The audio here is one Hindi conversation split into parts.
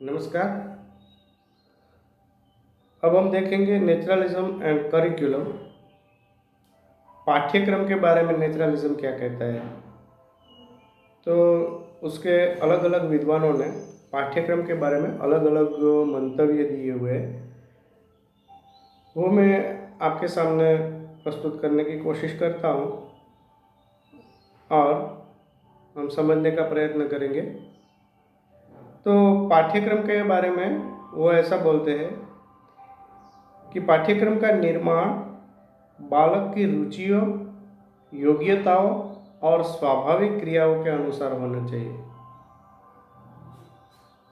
नमस्कार। अब हम देखेंगे नेचुरलिज्म एंड करिकुलम। पाठ्यक्रम के बारे में नेचुरलिज्म क्या कहता है। तो उसके अलग अलग विद्वानों ने पाठ्यक्रम के बारे में अलग अलग मंतव्य दिए हुए हैं, वो मैं आपके सामने प्रस्तुत करने की कोशिश करता हूँ और हम समझने का प्रयत्न करेंगे। तो पाठ्यक्रम के बारे में वो ऐसा बोलते हैं कि पाठ्यक्रम का निर्माण बालक की रुचियों, योग्यताओं और स्वाभाविक क्रियाओं के अनुसार होना चाहिए।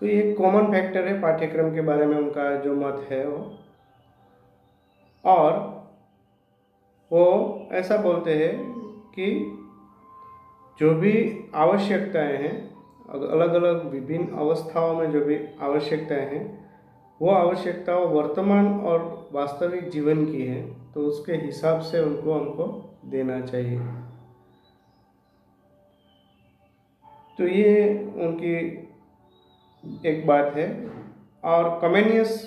तो ये कॉमन फैक्टर है पाठ्यक्रम के बारे में उनका जो मत है वो। और वो ऐसा बोलते हैं कि जो भी आवश्यकताएं हैं, अलग अलग विभिन्न अवस्थाओं में जो भी आवश्यकताएं हैं, वो आवश्यकताओं वर्तमान और वास्तविक जीवन की हैं, तो उसके हिसाब से उनको हमको देना चाहिए। तो ये उनकी एक बात है। और कमेनियस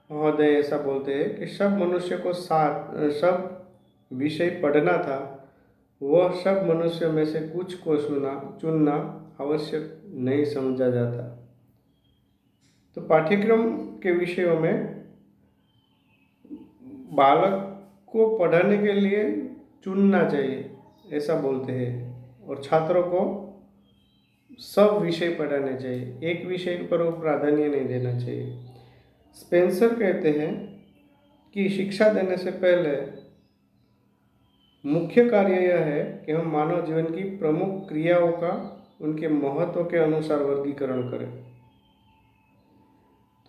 महोदय ऐसा बोलते हैं कि सब मनुष्य को सब विषय पढ़ना था, वह सब मनुष्यों में से कुछ को चुनना आवश्यक नहीं समझा जाता। तो पाठ्यक्रम के विषयों में बालक को पढ़ाने के लिए चुनना चाहिए, ऐसा बोलते हैं। और छात्रों को सब विषय पढ़ाने चाहिए, एक विषय पर वो प्राधान्य नहीं देना चाहिए। स्पेंसर कहते हैं कि शिक्षा देने से पहले मुख्य कार्य यह है कि हम मानव जीवन की प्रमुख क्रियाओं का उनके महत्व के अनुसार वर्गीकरण करें।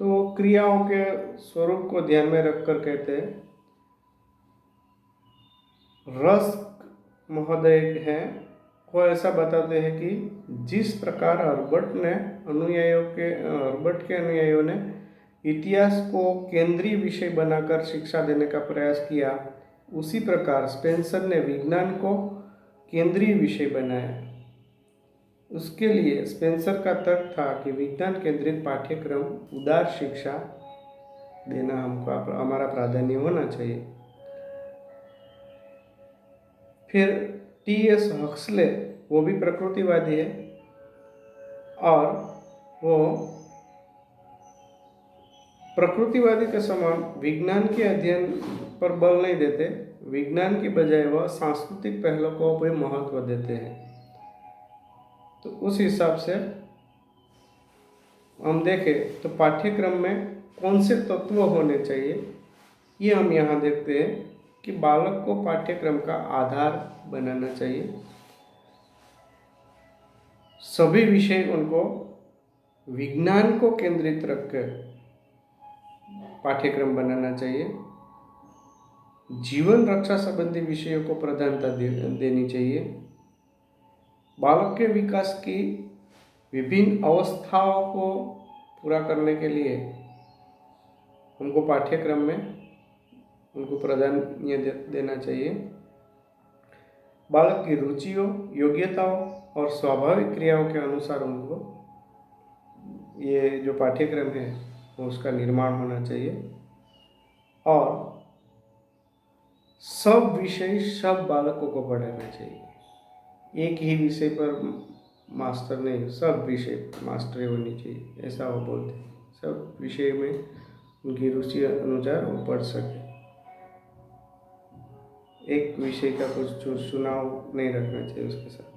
तो क्रियाओं के स्वरूप को ध्यान में रखकर कहते हैं, रस्क महोदय हैं, वो ऐसा बताते हैं कि जिस प्रकार हर्बर्ट के अनुयायियों ने इतिहास को केंद्रीय विषय बनाकर शिक्षा देने का प्रयास किया, उसी प्रकार स्पेंसर ने विज्ञान को केंद्रीय विषय बनाया। उसके लिए स्पेंसर का तर्क था कि विज्ञान केंद्रित पाठ्यक्रम उदार शिक्षा देना हमारा प्राधान्य होना चाहिए। फिर टी.एस. हक्सले, वो भी प्रकृतिवादी है और वो प्रकृतिवादी के समान विज्ञान के अध्ययन पर बल नहीं देते, विज्ञान की बजाय वह सांस्कृतिक पहलू को भी महत्व देते हैं। तो उस हिसाब से हम देखें तो पाठ्यक्रम में कौन से तत्व होने चाहिए, ये हम यहाँ देखते हैं कि बालक को पाठ्यक्रम का आधार बनाना चाहिए। सभी विषय उनको विज्ञान को केंद्रित रखकर पाठ्यक्रम बनाना चाहिए। जीवन रक्षा संबंधी विषयों को प्रधानता देनी चाहिए। बालक के विकास की विभिन्न अवस्थाओं को पूरा करने के लिए हमको पाठ्यक्रम में उनको प्राधान्य देना चाहिए। बालक की रुचियों, योग्यताओं और स्वाभाविक क्रियाओं के अनुसार उनको ये जो पाठ्यक्रम है वो उसका निर्माण होना चाहिए। और सब विषय सब बालकों को पढ़ाना चाहिए, एक ही विषय पर मास्टर नहीं, सब विषय मास्टरी होनी चाहिए, ऐसा वो बोलते हैं। सब विषय में उनकी रुचि अनुसार वो पढ़ सके, एक विषय का कुछ चुनाव नहीं रखना चाहिए उसके साथ।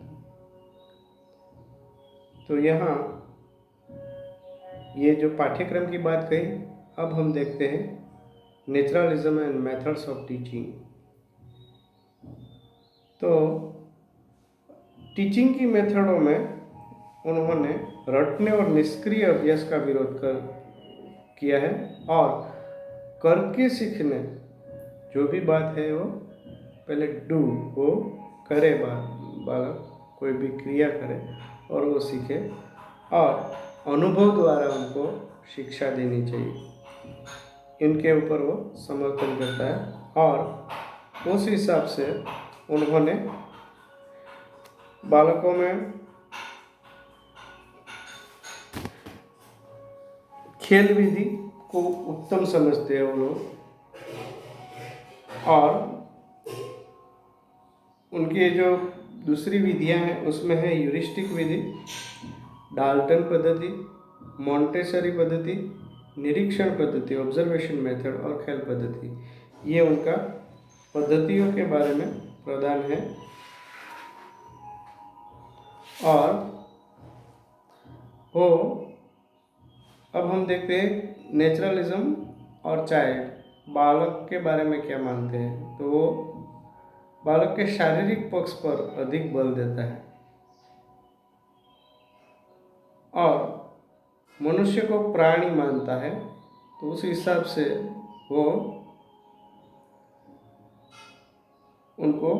तो यहाँ ये जो पाठ्यक्रम की बात कही, अब हम देखते हैं naturalism and methods of teaching. तो टीचिंग की मेथडों में उन्होंने रटने और निष्क्रिय अभ्यास का विरोध किया है, और करके सीखने, जो भी बात है वो पहले डू, वो करे, बालक कोई भी क्रिया करे और वो सीखे, और अनुभव द्वारा उनको शिक्षा देनी चाहिए। इनके ऊपर वो समर्थन करता है। और उस हिसाब से उन्होंने बालकों में खेल विधि को उत्तम समझते हैं वो लोग, और उनकी जो दूसरी विधियां हैं उसमें है ह्यूरिस्टिक विधि, डाल्टन पद्धति, मॉन्टेसरी पद्धति, निरीक्षण पद्धति, ऑब्जर्वेशन मेथड और खेल पद्धति। ये उनका पद्धतियों के बारे में प्रदान है। और वो अब हम देखते हैं नेचुरलिज्म और चाइल्ड बालक के बारे में क्या मानते हैं। तो वो बालक के शारीरिक पक्ष पर अधिक बल देता है और मनुष्य को प्राणी मानता है। तो उस हिसाब से वो उनको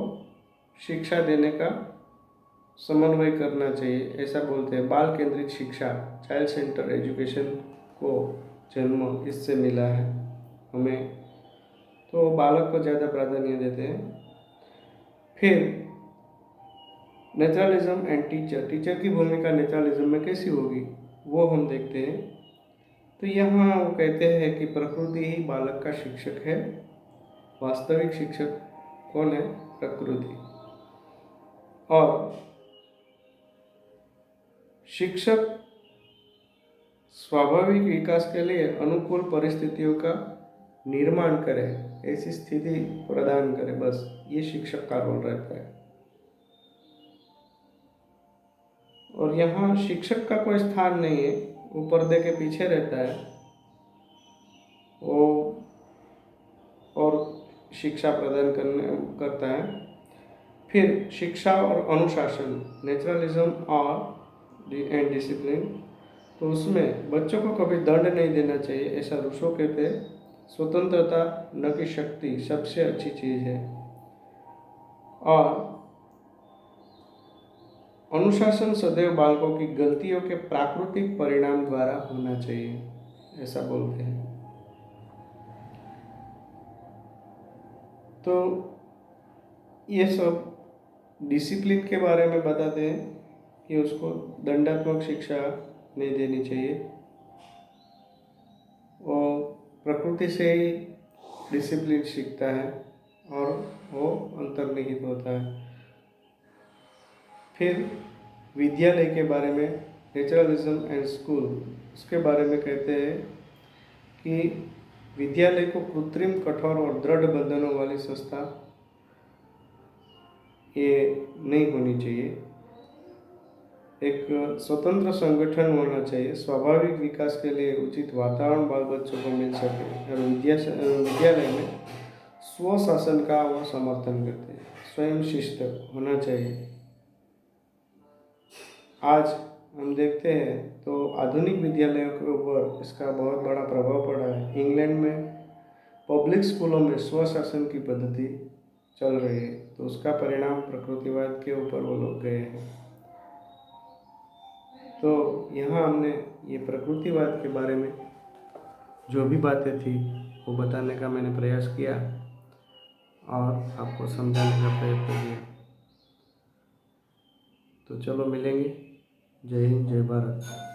शिक्षा देने का समन्वय करना चाहिए, ऐसा बोलते हैं। बाल केंद्रित शिक्षा, चाइल्ड सेंटर एजुकेशन को जन्म इससे मिला है हमें, तो बालक को ज़्यादा प्राधान्य देते हैं। फिर नेचुरलिज्म एंड टीचर, टीचर की भूमिका नेचुरलिज्म में कैसी होगी वो हम देखते हैं। तो यहाँ वो कहते हैं कि प्रकृति ही बालक का शिक्षक है। वास्तविक शिक्षक कौन है? प्रकृति। और शिक्षक स्वाभाविक विकास के लिए अनुकूल परिस्थितियों का निर्माण करे, ऐसी स्थिति प्रदान करे, बस ये शिक्षक का रोल रहता है। और यहाँ शिक्षक का कोई स्थान नहीं है, वो पर्दे के पीछे रहता है वो, और शिक्षा प्रदान करता है। फिर शिक्षा और अनुशासन, नेचुरलिज्म और एंड डिसिप्लिन, तो उसमें बच्चों को कभी दंड नहीं देना चाहिए, ऐसा रूसो कहते हैं। स्वतंत्रता न कि शक्ति सबसे अच्छी चीज़ है। और अनुशासन सदैव बालकों की गलतियों के प्राकृतिक परिणाम द्वारा होना चाहिए, ऐसा बोलते हैं। तो ये सब डिसिप्लिन के बारे में बताते हैं कि उसको दंडात्मक शिक्षा नहीं देनी चाहिए, वो प्रकृति से ही डिसिप्लिन सीखता है और वो अंतर्निहित होता है। फिर विद्यालय के बारे में, नेचुरलिज्म एंड स्कूल, उसके बारे में कहते हैं कि विद्यालय को कृत्रिम, कठोर और दृढ़ बंधनों वाली संस्था ये नहीं होनी चाहिए। एक स्वतंत्र संगठन होना चाहिए। स्वाभाविक विकास के लिए उचित वातावरण बाल बच्चों को मिल सके। और विद्यालय में स्वशासन का वो समर्थन करते हैं। स्वयं शिस्त होना चाहिए। आज हम देखते हैं तो आधुनिक विद्यालयों के ऊपर इसका बहुत बड़ा प्रभाव पड़ा है। इंग्लैंड में पब्लिक स्कूलों में स्वशासन की पद्धति चल रही है, तो उसका परिणाम प्रकृतिवाद के ऊपर वो लोग गए हैं। तो यहाँ हमने ये प्रकृतिवाद के बारे में जो भी बातें थी वो बताने का मैंने प्रयास किया और आपको समझाने का प्रयत्न किया। तो चलो मिलेंगे। जय हिंद, जय भारत।